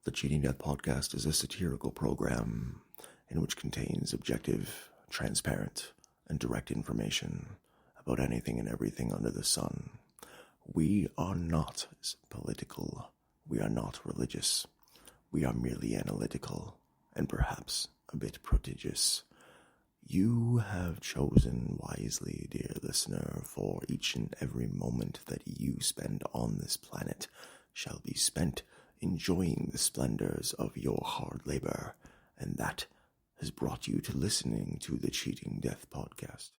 The Cheating Death Podcast is a satirical program in which contains objective, transparent, and direct information about anything and everything under the sun. We are not political. We are not religious. We are merely analytical and perhaps a bit prodigious. You have chosen wisely, dear listener, for each and every moment that you spend on this planet shall be spent enjoying the splendors of your hard labor, and that has brought you to listening to the Cheating Death Podcast.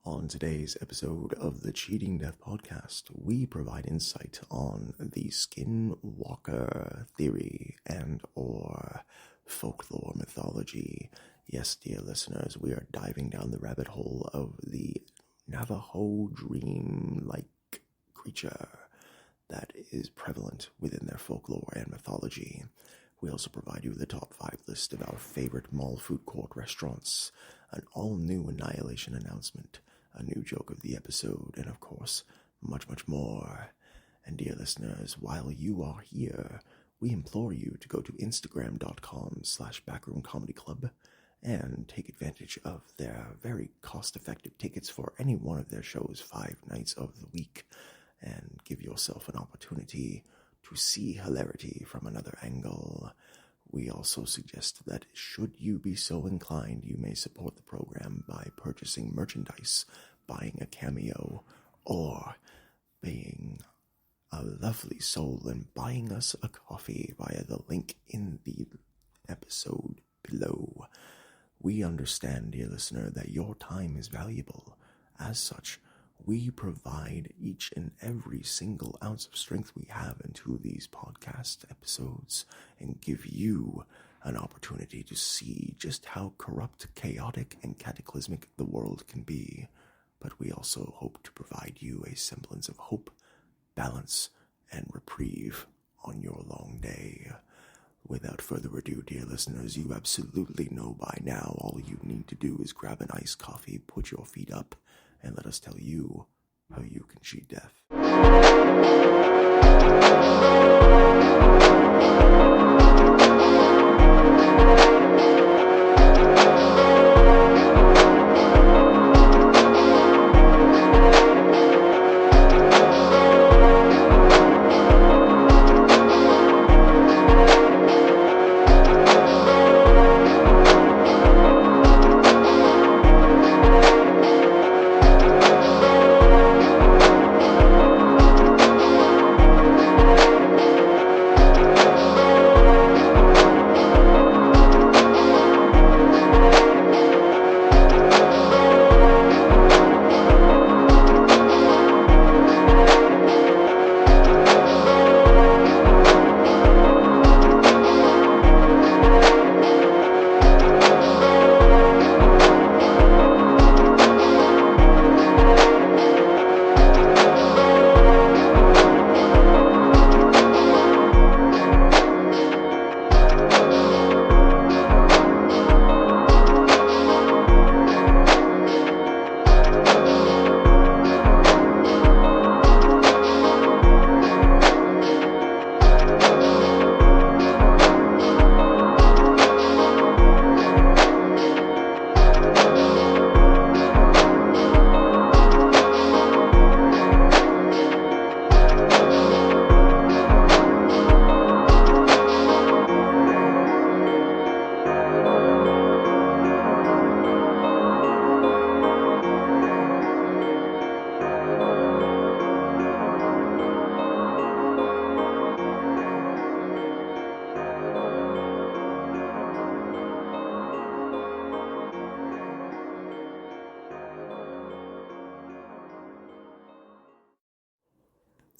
On today's episode of the Cheating Death Podcast, we provide insight on the Skinwalker theory and or folklore mythology. Yes, dear listeners, we are diving down the rabbit hole of the Navajo dream-like creature that is prevalent within their folklore and mythology. We also provide you with a top 5 list of our favorite mall food court restaurants, an all-new Annihilation Announcement, a new joke of the episode, and of course, much, much more. And dear listeners, while you are here, we implore you to go to Instagram.com/backroomcomedyclub and take advantage of their very cost-effective tickets for any one of their shows 5 nights of the week, and give yourself an opportunity to see hilarity from another angle. We also suggest that should you be so inclined, you may support the program by purchasing merchandise, buying a cameo, or being a lovely soul and buying us a coffee via the link in the episode below. We understand, dear listener, that your time is valuable. As such, we provide each and every single ounce of strength we have into these podcast episodes and give you an opportunity to see just how corrupt, chaotic, and cataclysmic the world can be. But we also hope to provide you a semblance of hope, balance, and reprieve on your long day. Without further ado, dear listeners, you absolutely know by now all you need to do is grab an iced coffee, put your feet up, and let us tell you how you can cheat death.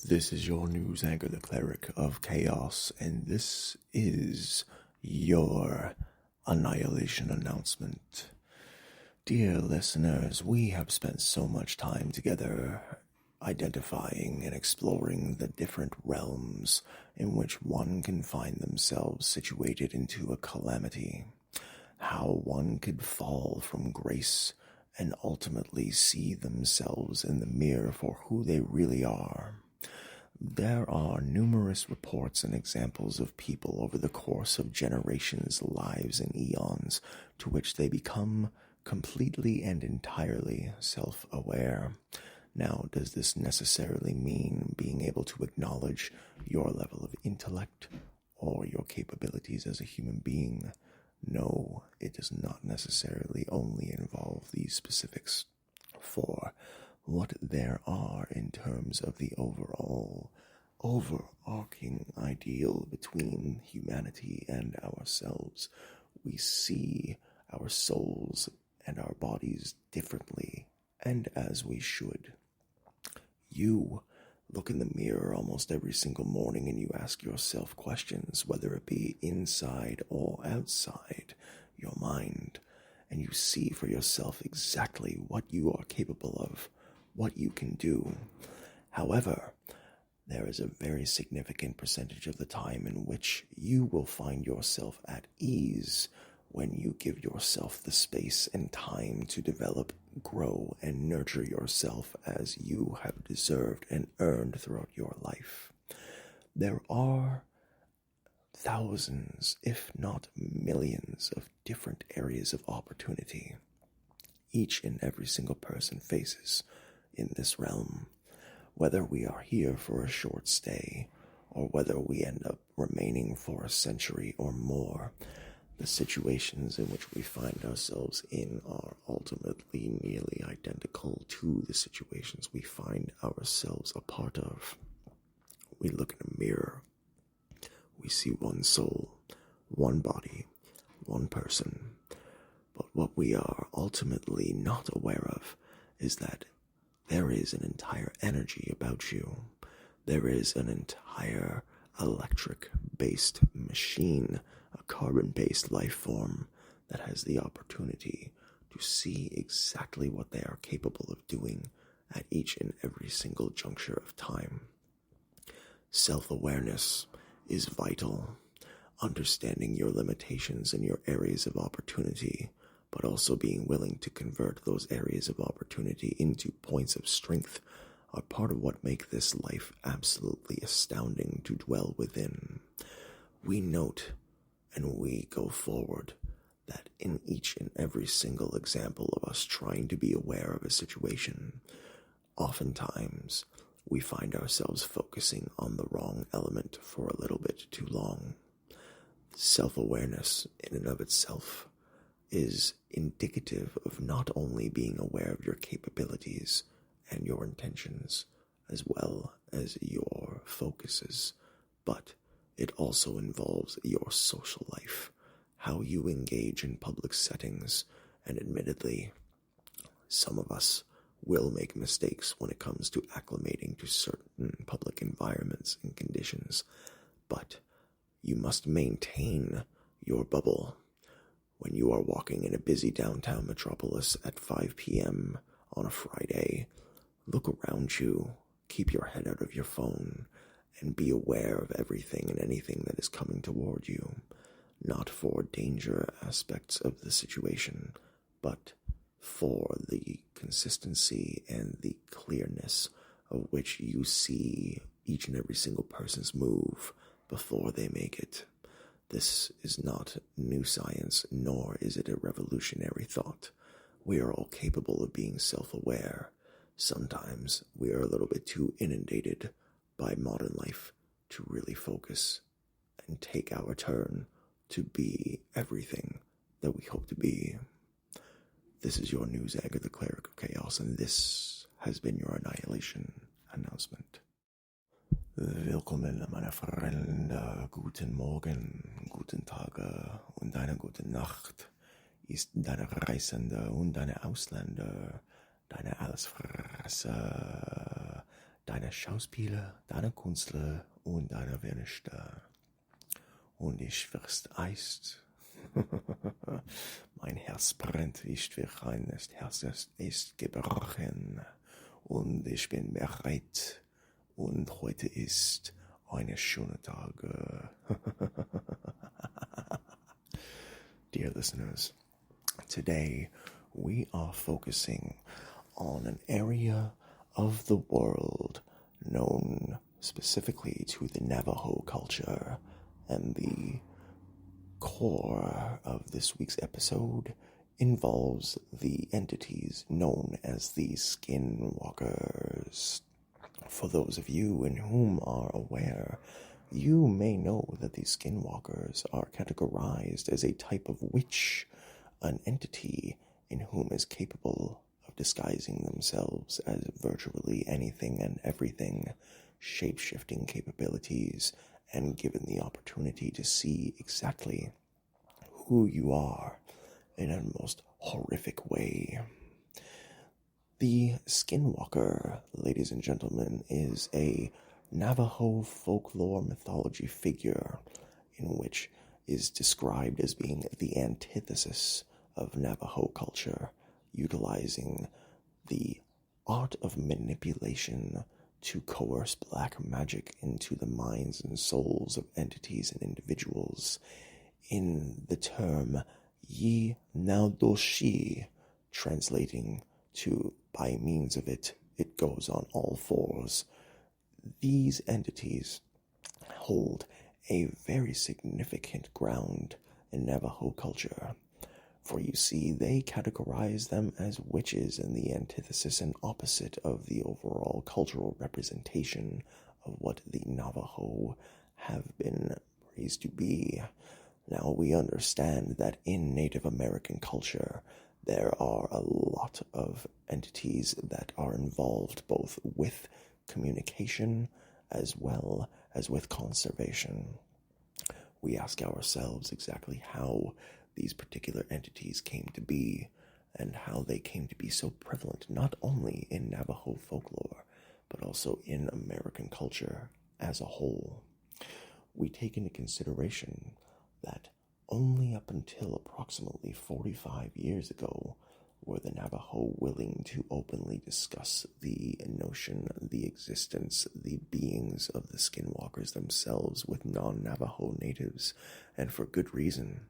This is your news anchor, the Cleric of Chaos, and this is your Annihilation Announcement. Dear listeners, we have spent so much time together identifying and exploring the different realms in which one can find themselves situated into a calamity, how one could fall from grace and ultimately see themselves in the mirror for who they really are. There are numerous reports and examples of people over the course of generations, lives, and eons to which they become completely and entirely self-aware. Now, does this necessarily mean being able to acknowledge your level of intellect or your capabilities as a human being? No, it does not necessarily only involve these specifics. For what there are in terms of the overarching ideal between humanity and ourselves, we see our souls and our bodies differently, and as we should. You look in the mirror almost every single morning and you ask yourself questions, whether it be inside or outside your mind, and you see for yourself exactly what you are capable of, what you can do. However, there is a very significant percentage of the time in which you will find yourself at ease when you give yourself the space and time to develop, grow, and nurture yourself as you have deserved and earned throughout your life. There are thousands, if not millions, of different areas of opportunity each and every single person faces in this realm. Whether we are here for a short stay, or whether we end up remaining for a century or more, the situations in which we find ourselves in are ultimately nearly identical to the situations we find ourselves a part of. We look in a mirror. We see one soul, one body, one person. But what we are ultimately not aware of is that there is an entire energy about you. There is an entire electric-based machine, a carbon-based life form that has the opportunity to see exactly what they are capable of doing at each and every single juncture of time. Self-awareness is vital. Understanding your limitations and your areas of opportunity, but also being willing to convert those areas of opportunity into points of strength, are part of what make this life absolutely astounding to dwell within. We note and we go forward that in each and every single example of us trying to be aware of a situation, oftentimes we find ourselves focusing on the wrong element for a little bit too long. Self-awareness in and of itself is indicative of not only being aware of your capabilities and your intentions, as well as your focuses, but it also involves your social life, how you engage in public settings, and admittedly, some of us will make mistakes when it comes to acclimating to certain public environments and conditions, but you must maintain your bubble. When you are walking in a busy downtown metropolis at 5 p.m. on a Friday, look around you, keep your head out of your phone, and be aware of everything and anything that is coming toward you, not for danger aspects of the situation, but for the consistency and the clearness of which you see each and every single person's move before they make it. This is not new science, nor is it a revolutionary thought. We are all capable of being self-aware. Sometimes we are a little bit too inundated by modern life to really focus and take our turn to be everything that we hope to be. This is your news anchor, the Cleric of Chaos, and this has been your Annihilation Announcement. Willkommen, meine Freunde, guten Morgen, guten Tage und eine gute Nacht. Ist deine Reisende und deine Ausländer, deine Allesfresser, deine Schauspieler, deine Künstler und deine Vernichter. Und ich wirst eist. Mein Herz brennt, wie Schwirrein, das Herz ist gebrochen und ich bin bereit. Und heute ist eine schöne Tag. Dear listeners, today we are focusing on an area of the world known specifically to the Navajo culture, and the core of this week's episode involves the entities known as the Skinwalkers. For those of you in whom are aware, you may know that the Skinwalkers are categorized as a type of witch, an entity in whom is capable of disguising themselves as virtually anything and everything, shape-shifting capabilities, and given the opportunity to see exactly who you are in a most horrific way. The Skinwalker, ladies and gentlemen, is a Navajo folklore mythology figure in which is described as being the antithesis of Navajo culture, utilizing the art of manipulation to coerce black magic into the minds and souls of entities and individuals, in the term Yi Naudoshi, translating to by means of it goes on all fours. These entities hold a very significant ground in Navajo culture, for you see, they categorize them as witches in the antithesis and opposite of the overall cultural representation of what the Navajo have been raised to be. Now, we understand that in Native American culture, there are a lot of entities that are involved both with communication as well as with conservation. We ask ourselves exactly how these particular entities came to be, and how they came to be so prevalent not only in Navajo folklore, but also in American culture as a whole. We take into consideration that only up until approximately 45 years ago were the Navajo willing to openly discuss the notion, the existence, the beings of the Skinwalkers themselves with non-Navajo natives, and for good reason.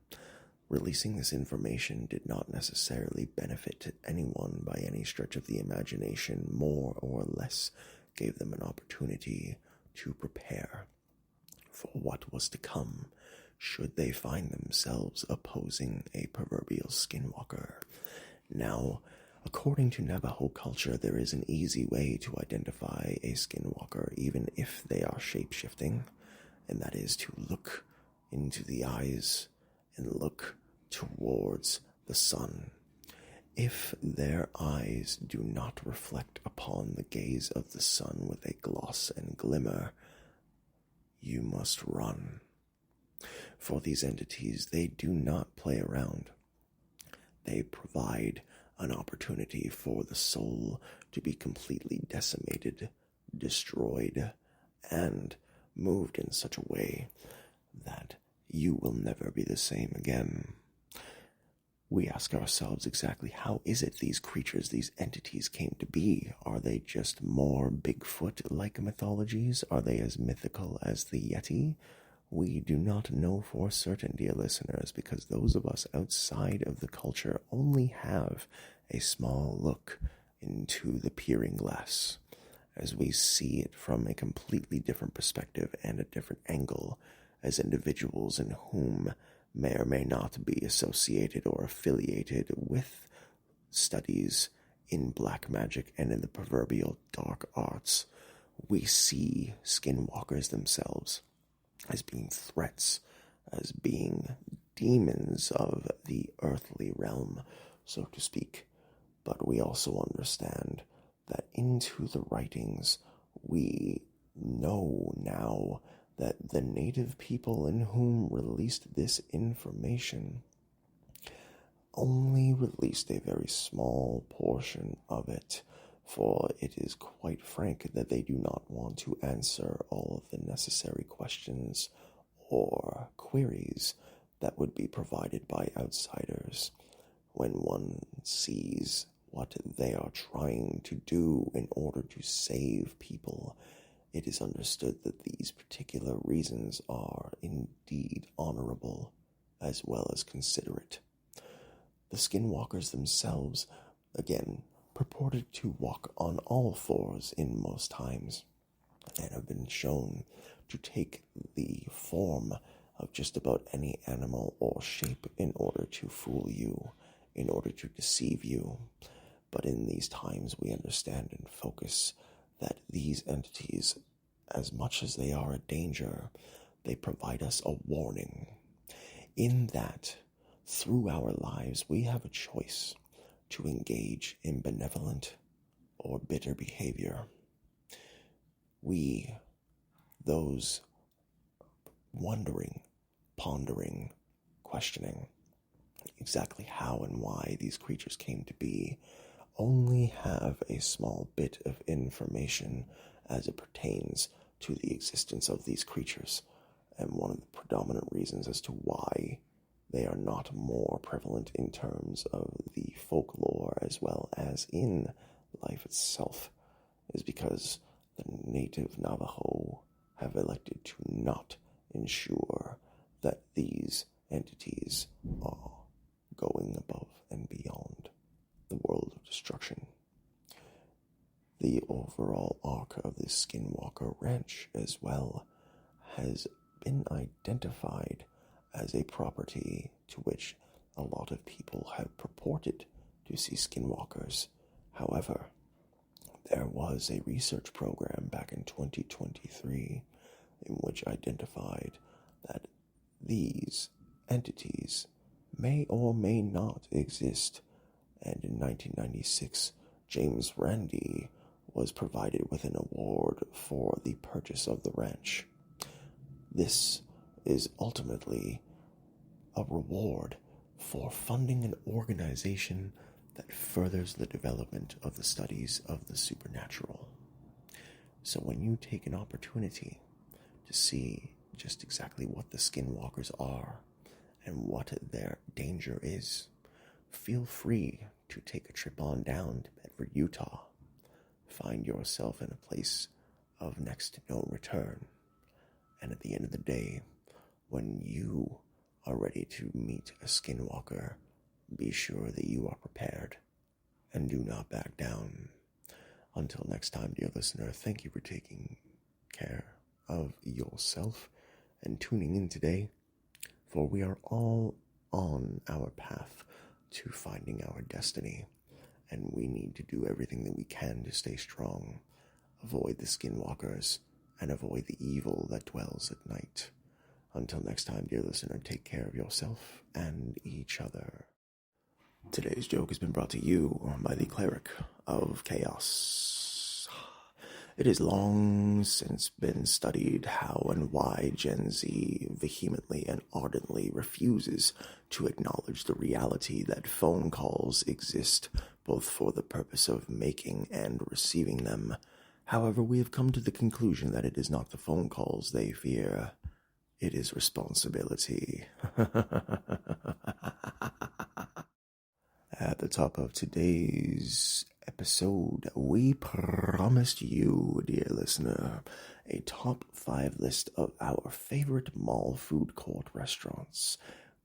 Releasing this information did not necessarily benefit anyone by any stretch of the imagination. More or less gave them an opportunity to prepare for what was to come, should they find themselves opposing a proverbial Skinwalker. Now, according to Navajo culture, there is an easy way to identify a Skinwalker, even if they are shape-shifting, and that is to look into the eyes and look towards the sun. If their eyes do not reflect upon the gaze of the sun with a gloss and glimmer, you must run. For these entities, they do not play around. They provide an opportunity for the soul to be completely decimated, destroyed, and moved in such a way that you will never be the same again. We ask ourselves exactly how is it these creatures, these entities came to be? Are they just more Bigfoot-like mythologies? Are they as mythical as the Yeti? We do not know for certain, dear listeners, because those of us outside of the culture only have a small look into the peering glass, as we see it from a completely different perspective and a different angle, as individuals in whom may or may not be associated or affiliated with studies in black magic and in the proverbial dark arts. We see Skinwalkers themselves as being threats, as being demons of the earthly realm, so to speak. But we also understand that into the writings we know now that the native people in whom released this information only released a very small portion of it, for it is quite frank that they do not want to answer all of the necessary questions or queries that would be provided by outsiders when one sees what they are trying to do in order to save people. It is understood that these particular reasons are indeed honorable as well as considerate. The Skinwalkers themselves, again, purported to walk on all fours in most times, and have been shown to take the form of just about any animal or shape in order to fool you, in order to deceive you. But in these times, we understand and focus that these entities, as much as they are a danger, they provide us a warning. In that, through our lives, we have a choice to engage in benevolent or bitter behavior. We, those wondering, pondering, questioning exactly how and why these creatures came to be, only have a small bit of information as it pertains to the existence of these creatures, and one of the predominant reasons as to why they are not more prevalent in terms of the folklore as well as in life itself is because the native Navajo have elected to not ensure that these entities are going above and beyond the world of destruction. The overall arc of the Skinwalker Ranch as well has been identified as a property to which a lot of people have purported to see skinwalkers. However, there was a research program back in 2023 in which identified that these entities may or may not exist, and in 1996, James Randi was provided with an award for the purchase of the ranch. This is ultimately a reward for funding an organization that furthers the development of the studies of the supernatural. So when you take an opportunity to see just exactly what the Skinwalkers are and what their danger is, feel free to take a trip on down to Bedford, Utah. Find yourself in a place of next to no return. And at the end of the day, when you are ready to meet a Skinwalker, be sure that you are prepared and do not back down. Until next time, dear listener, thank you for taking care of yourself and tuning in today, for we are all on our path to finding our destiny, and we need to do everything that we can to stay strong, avoid the Skinwalkers, and avoid the evil that dwells at night. Until next time, dear listener, take care of yourself and each other. Today's joke has been brought to you by the Cleric of Chaos. It has long since been studied how and why Gen Z vehemently and ardently refuses to acknowledge the reality that phone calls exist both for the purpose of making and receiving them. However, we have come to the conclusion that it is not the phone calls they fear, it is responsibility. At the top of today's episode, we promised you, dear listener, a top 5 list of our favorite mall food court restaurants.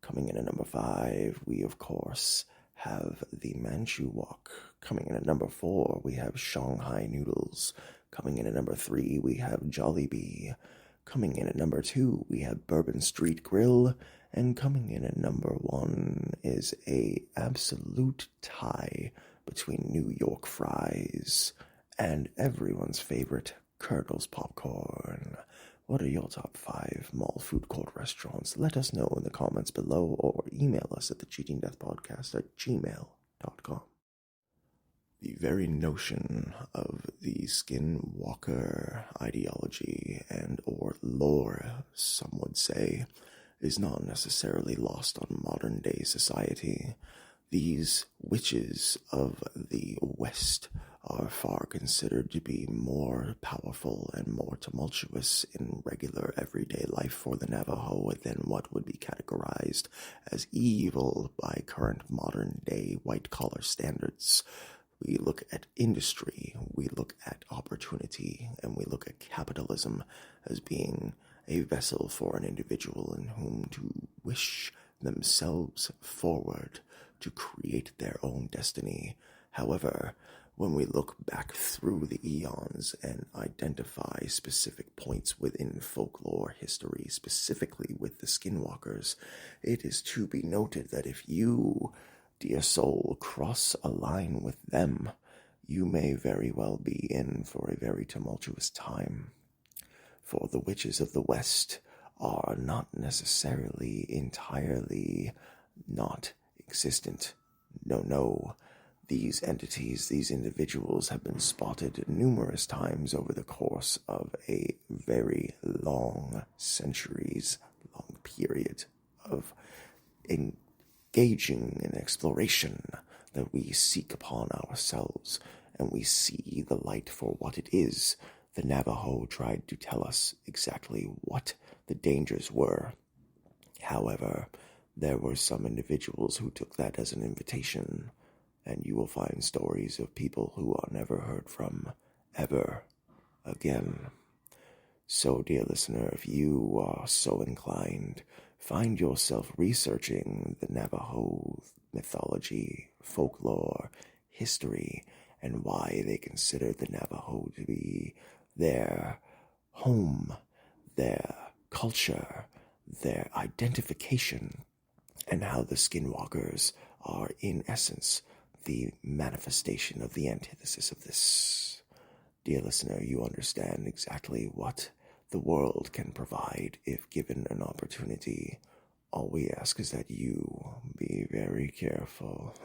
Coming in at number 5, we of course have the Manchu Wok. Coming in at number 4, we have Shanghai Noodles. Coming in at number 3, we have Jollibee. Coming in at number 2, we have Bourbon Street Grill. And coming in at number 1 is a absolute tie between New York fries and everyone's favorite Colonel's popcorn. What are your top 5 mall food court restaurants? Let us know in the comments below or email us at thecheatingdeathpodcast@gmail.com. The very notion of the Skinwalker ideology and or lore, some would say, is not necessarily lost on modern-day society. These witches of the West are far considered to be more powerful and more tumultuous in regular everyday life for the Navajo than what would be categorized as evil by current modern-day white-collar standards. We look at industry, we look at opportunity, and we look at capitalism as being a vessel for an individual in whom to wish themselves forward to create their own destiny. However, when we look back through the eons and identify specific points within folklore history, specifically with the Skinwalkers, it is to be noted that if you, dear soul, cross a line with them, you may very well be in for a very tumultuous time. For the witches of the West are not necessarily entirely not existent. No. These entities, these individuals have been spotted numerous times over the course of a very long, centuries-long period of engaging in exploration that we seek upon ourselves, and we see the light for what it is. The Navajo tried to tell us exactly what the dangers were. However, there were some individuals who took that as an invitation, and you will find stories of people who are never heard from ever again. So, dear listener, if you are so inclined, find yourself researching the Navajo mythology, folklore, history, and why they consider the Navajo to be their home, their culture, their identification, and how the Skinwalkers are, in essence, the manifestation of the antithesis of this. Dear listener, you understand exactly what the world can provide if given an opportunity. All we ask is that you be very careful.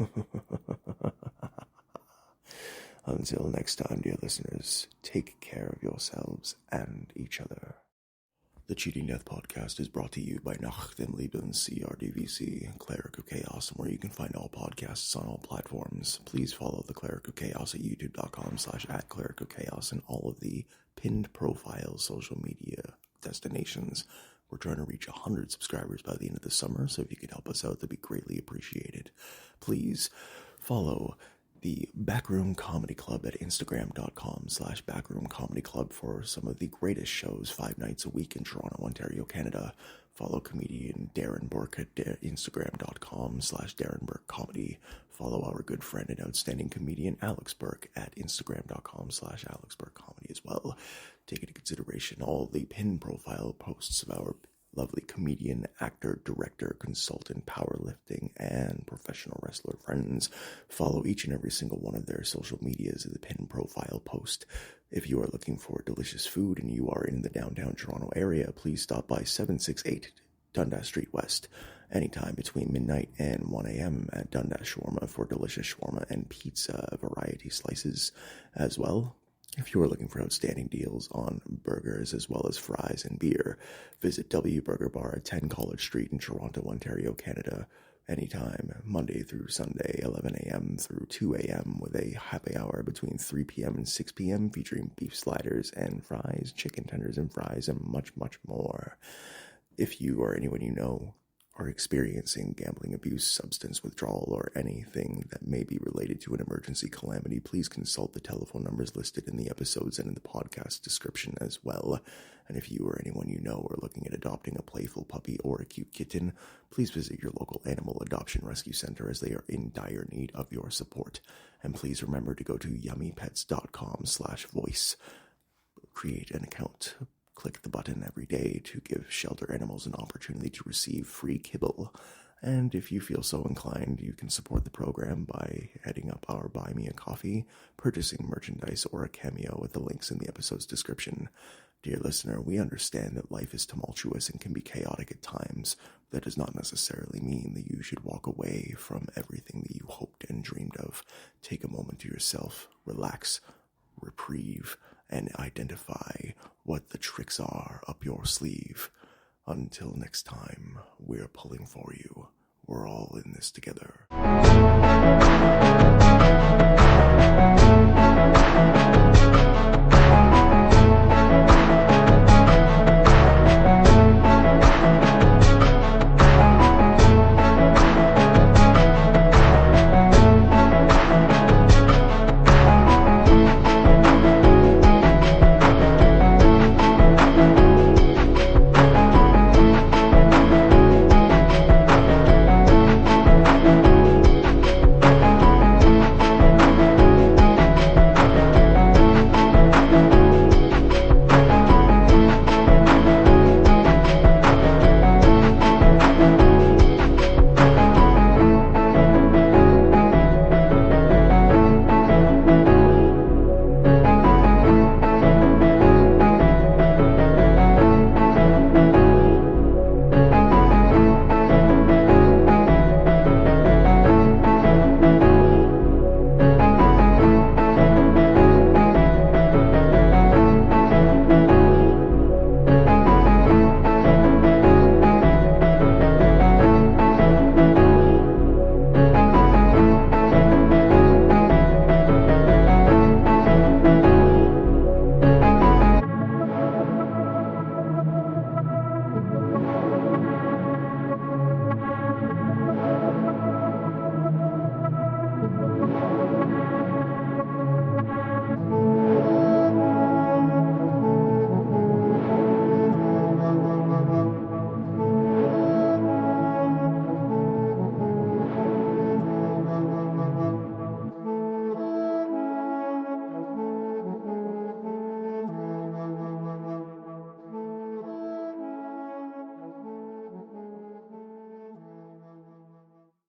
Until next time, dear listeners, take care of yourselves and each other. The Cheating Death Podcast is brought to you by Nachtem Lieben CRDVC, Cleric of Chaos, where you can find all podcasts on all platforms. Please follow the Cleric of Chaos at youtube.com/@Cleric of Chaos and all of the pinned profile social media destinations. We're trying to reach 100 subscribers by the end of the summer, so if you could help us out, that'd be greatly appreciated. Please follow the Backroom Comedy Club at Instagram.com/Backroom Comedy Club for some of the greatest shows 5 nights a week in Toronto, Ontario, Canada. Follow comedian Darren Burke at Instagram.com/Darren Burke Comedy. Follow our good friend and outstanding comedian Alex Burke at Instagram.com/Alex Burke Comedy as well. Take into consideration all the pin profile posts of our lovely comedian, actor, director, consultant, powerlifting, and professional wrestler friends. Follow each and every single one of their social medias in the pin profile post. If you are looking for delicious food and you are in the downtown Toronto area, please stop by 768 Dundas Street West anytime between midnight and 1 a.m. at Dundas Shawarma for delicious shawarma and pizza variety slices as well. If you are looking for outstanding deals on burgers as well as fries and beer, visit W Burger Bar at 10 College Street in Toronto, Ontario, Canada, anytime, Monday through Sunday, 11 a.m. through 2 a.m. with a happy hour between 3 p.m. and 6 p.m. featuring beef sliders and fries, chicken tenders and fries, and much, much more. If you or anyone you know are experiencing gambling abuse, substance withdrawal, or anything that may be related to an emergency calamity, please consult the telephone numbers listed in the episodes and in the podcast description as well. And if you or anyone you know are looking at adopting a playful puppy or a cute kitten, please visit your local animal adoption rescue center as they are in dire need of your support. And please remember to go to yummypets.com/voice. Create an account. Click the button every day to give shelter animals an opportunity to receive free kibble. And if you feel so inclined, you can support the program by heading up our Buy Me a Coffee, purchasing merchandise, or a cameo with the links in the episode's description. Dear listener, we understand that life is tumultuous and can be chaotic at times. That does not necessarily mean that you should walk away from everything that you hoped and dreamed of. Take a moment to yourself, relax, reprieve, and identify what the tricks are up your sleeve. Until next time, we're pulling for you. We're all in this together.